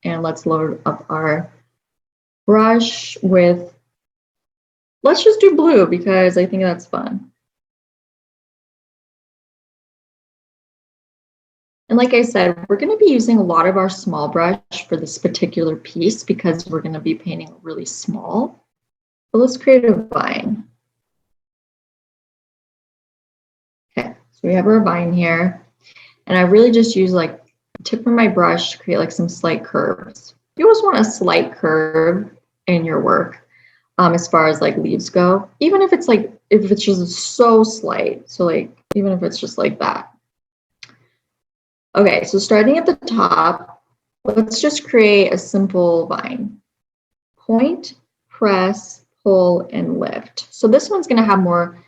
And let's load up our brush with, let's just do blue because I think that's fun. And like I said, we're going to be using a lot of our small brush for this particular piece because we're going to be painting really small. But let's create a vine. Okay, so we have our vine here. And I really just use like the tip of my brush to create like some slight curves. You always want a slight curve in your work as far as like leaves go, even if it's like, if it's just so slight. So like, even if it's just like that. Okay, so starting at the top, let's just create a simple vine. Point, press, pull, and lift. So this one's going to have more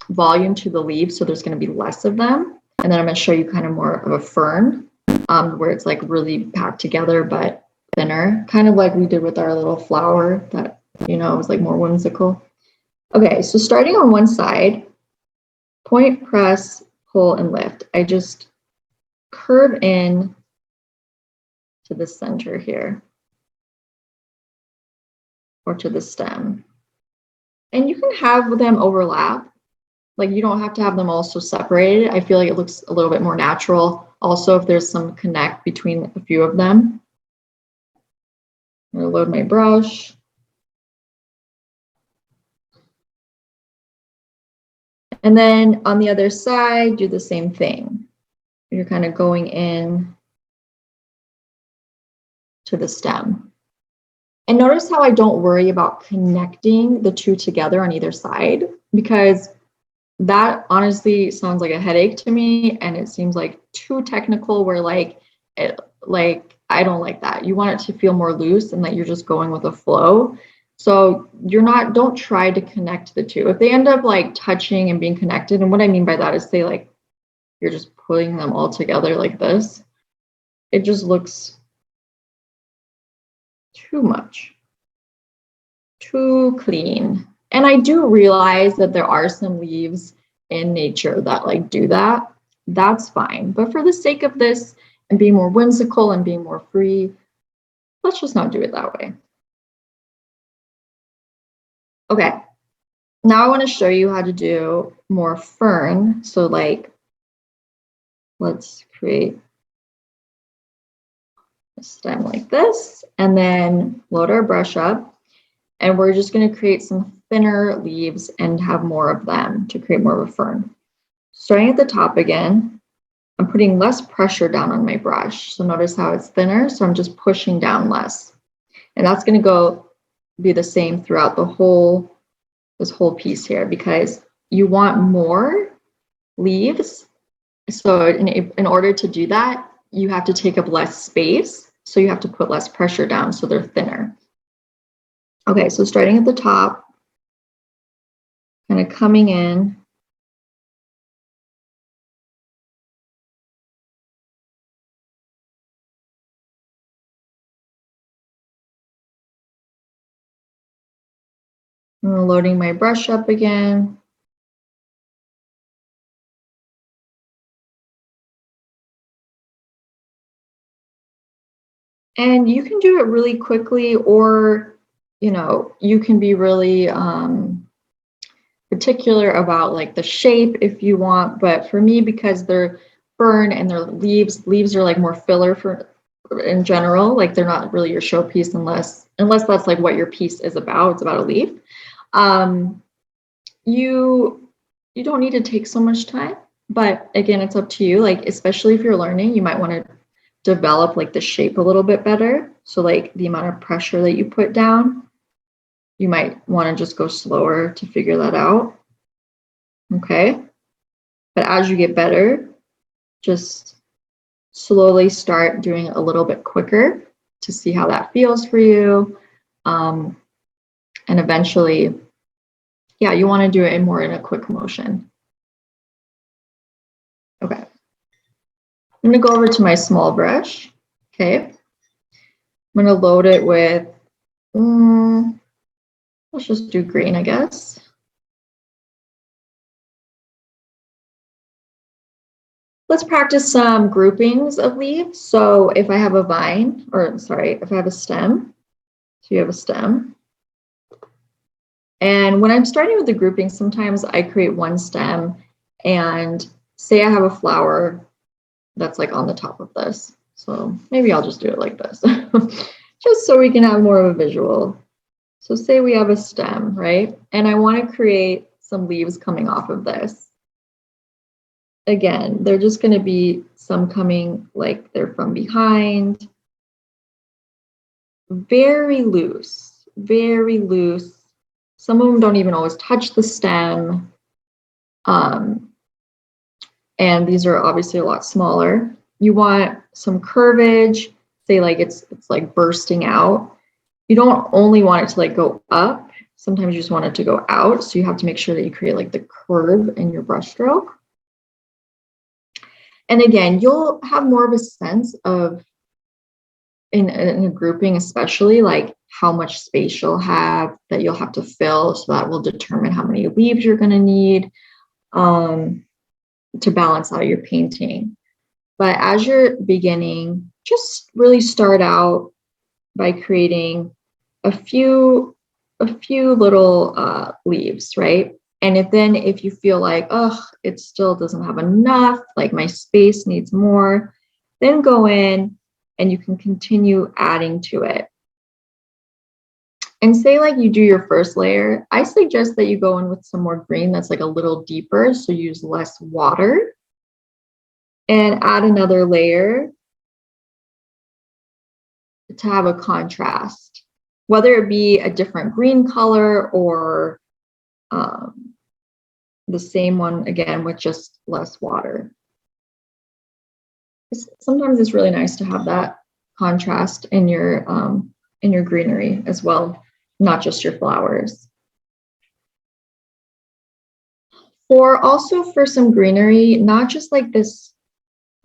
volume to the leaves, so there's going to be less of them. And then I'm going to show you kind of more of a fern, where it's like really packed together but thinner, kind of like we did with our little flower that, you know, was like more whimsical. Okay, so starting on one side, point, press, pull, and lift. I just curve in to the center here, or to the stem. And you can have them overlap. Like you don't have to have them also separated. I feel like it looks a little bit more natural. Also, if there's some connect between a few of them. I'm gonna load my brush. And then on the other side, do the same thing. You're kind of going in to the stem. And notice how I don't worry about connecting the two together on either side, because that honestly sounds like a headache to me, and it seems like too technical where like I don't like that. You want it to feel more loose and that you're just going with a flow. So don't try to connect the two. If they end up like touching and being connected, and what I mean by that is say like you're just putting them all together like this, it just looks too much, too clean. And I do realize that there are some leaves in nature that like do that. That's fine. But for the sake of this and being more whimsical and being more free, let's just not do it that way. Okay, now I want to show you how to do more fern. So like, let's create a stem like this and then load our brush up. And we're just going to create some thinner leaves and have more of them to create more of a fern. Starting at the top again, I'm putting less pressure down on my brush. So notice how it's thinner. So I'm just pushing down less. And that's going to be the same throughout this whole piece here, because you want more leaves. So in order to do that, you have to take up less space. So you have to put less pressure down so they're thinner. Okay, so starting at the top, kind of coming in. I'm loading my brush up again. And you can do it really quickly, or, you know, you can be really particular about like the shape if you want. But for me, because they're fern and they're leaves are like more filler for in general. Like they're not really your showpiece unless that's like what your piece is about. It's about a leaf. You don't need to take so much time. But again, it's up to you. Like, especially if you're learning, you might want to develop like the shape a little bit better. So like the amount of pressure that you put down, you might want to just go slower to figure that out. Okay. But as you get better, just slowly start doing it a little bit quicker to see how that feels for you. And eventually, yeah, you want to do it more in a quick motion. Okay. I'm going to go over to my small brush. Okay. I'm going to load it with, let's just do green, I guess. let's practice some groupings of leaves. So if I have a vine, or sorry, if I have a stem, so you have a stem. And when I'm starting with the grouping, sometimes I create one stem and say I have a flower that's like on the top of this. So maybe I'll just do it like this, just so we can have more of a visual. So say we have a stem, right? And I want to create some leaves coming off of this. Again, they're just going to be some coming like they're from behind. Very loose, very loose. Some of them don't even always touch the stem. And these are obviously a lot smaller. You want some curvage, say like it's like bursting out. You don't only want it to like go up. Sometimes you just want it to go out. So you have to make sure that you create like the curve in your brush stroke. And again, you'll have more of a sense of, in a grouping especially, like how much space you'll have that you'll have to fill. So that will determine how many leaves you're going to need to balance out your painting. But as you're beginning, just really start out by creating a few little leaves, right? And if you feel like, oh, it still doesn't have enough, like my space needs more, then go in and you can continue adding to it. And say like you do your first layer, I suggest that you go in with some more green that's like a little deeper, so use less water, and add another layer to have a contrast, whether it be a different green color or the same one again with just less water. Sometimes it's really nice to have that contrast in your greenery as well, not just your flowers. For some greenery, not just like this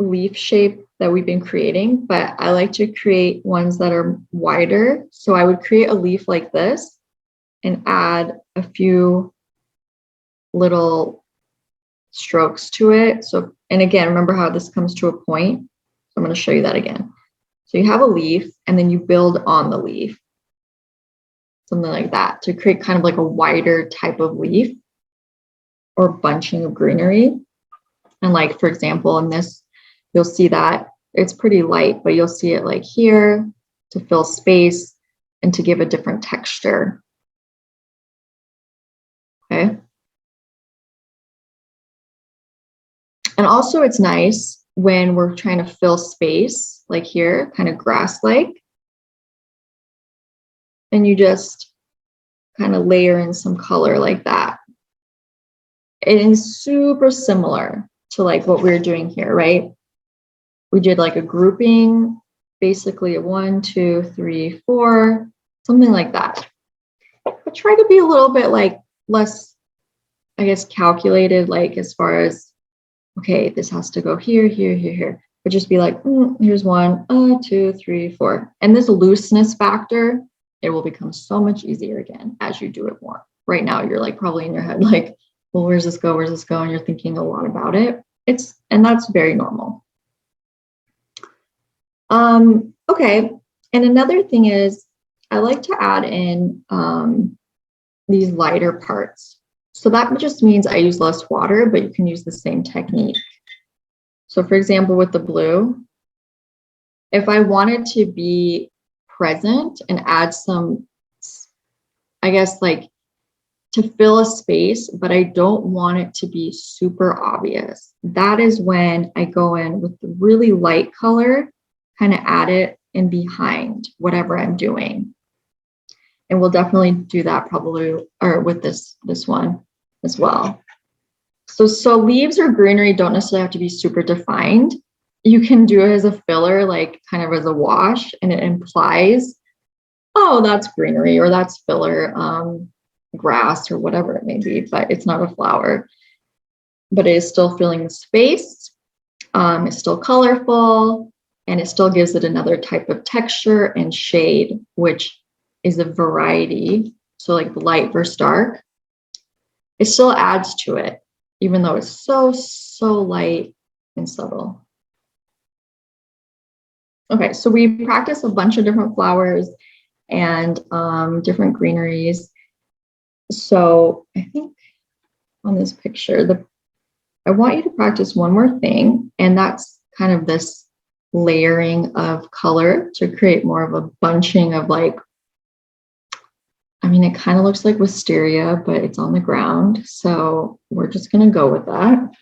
leaf shape that we've been creating, but I like to create ones that are wider. So I would create a leaf like this and add a few little strokes to it. So, and again, remember how this comes to a point. So I'm going to show you that again. So you have a leaf and then you build on the leaf, something like that, to create kind of like a wider type of leaf or bunching of greenery. And like, for example, in this, you'll see that it's pretty light, but you'll see it like here to fill space and to give a different texture. Okay. And also it's nice when we're trying to fill space, like here, kind of grass-like, and you just kind of layer in some color like that. It is super similar to like what we're doing here, right? We did like a grouping, basically a 1, 2, 3, 4, something like that. But try to be a little bit like less, I guess, calculated, like as far as, okay, this has to go here, here, here, here. But just be like, here's 1, 2, 3, 4. And this looseness factor, it will become so much easier again as you do it more. Right now, you're like probably in your head, like, well, where's this go? Where's this go? And you're thinking a lot about it. And that's very normal. Okay. And another thing is I like to add in these lighter parts. So that just means I use less water, but you can use the same technique. So for example, with the blue, if I wanted to be present and add some, I guess, like to fill a space, but I don't want it to be super obvious, that is when I go in with the really light color, kind of add it in behind whatever I'm doing. And we'll definitely do that probably, or with this one as well. So leaves or greenery don't necessarily have to be super defined. You can do it as a filler, like kind of as a wash, and it implies, oh, that's greenery or that's filler, grass or whatever it may be, but it's not a flower. But it is still filling the space. It's still colorful, and it still gives it another type of texture and shade, which is a variety. So like light versus dark, it still adds to it, even though it's so light and subtle. Okay, so we practiced a bunch of different flowers and different greeneries. So I think on this picture, I want you to practice one more thing, and that's kind of this layering of color to create more of a bunching of like, I mean, it kind of looks like wisteria, but it's on the ground. So we're just going to go with that.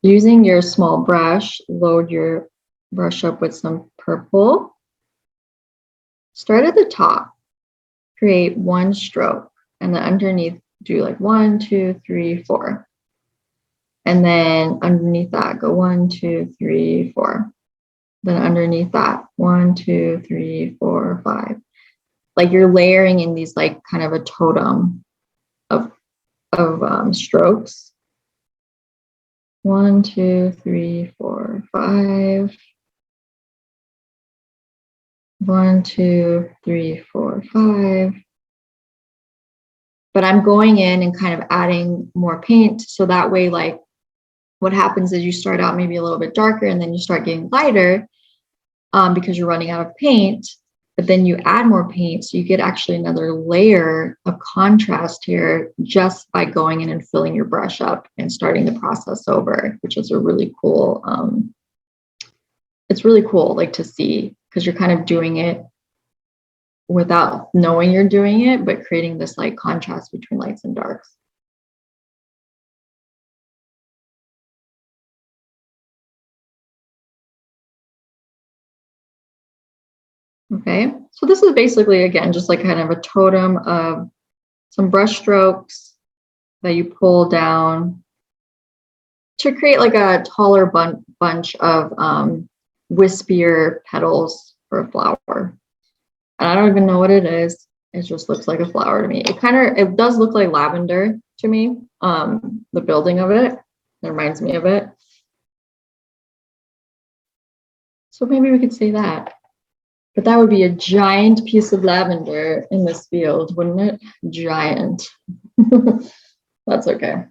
Using your small brush, load your brush up with some purple. Start at the top, create one stroke, and then underneath do like 1, 2, 3, 4. And then underneath that, go 1, 2, 3, 4. Then underneath that, 1, 2, 3, 4, 5. Like you're layering in these like kind of a totem of strokes. 1, 2, 3, 4, 5. 1, 2, 3, 4, 5. But I'm going in and kind of adding more paint. So that way, like what happens is you start out maybe a little bit darker and then you start getting lighter because you're running out of paint. But then you add more paint. So you get actually another layer of contrast here just by going in and filling your brush up and starting the process over, which is a really cool, it's really cool like to see because you're kind of doing it without knowing you're doing it, but creating this like contrast between lights and darks. Okay, so this is basically, again, just like kind of a totem of some brush strokes that you pull down to create like a taller bunch of wispier petals for a flower. And I don't even know what it is. It just looks like a flower to me. It does look like lavender to me. The building of it reminds me of it. So maybe we could say that. But that would be a giant piece of lavender in this field, wouldn't it? Giant. That's okay.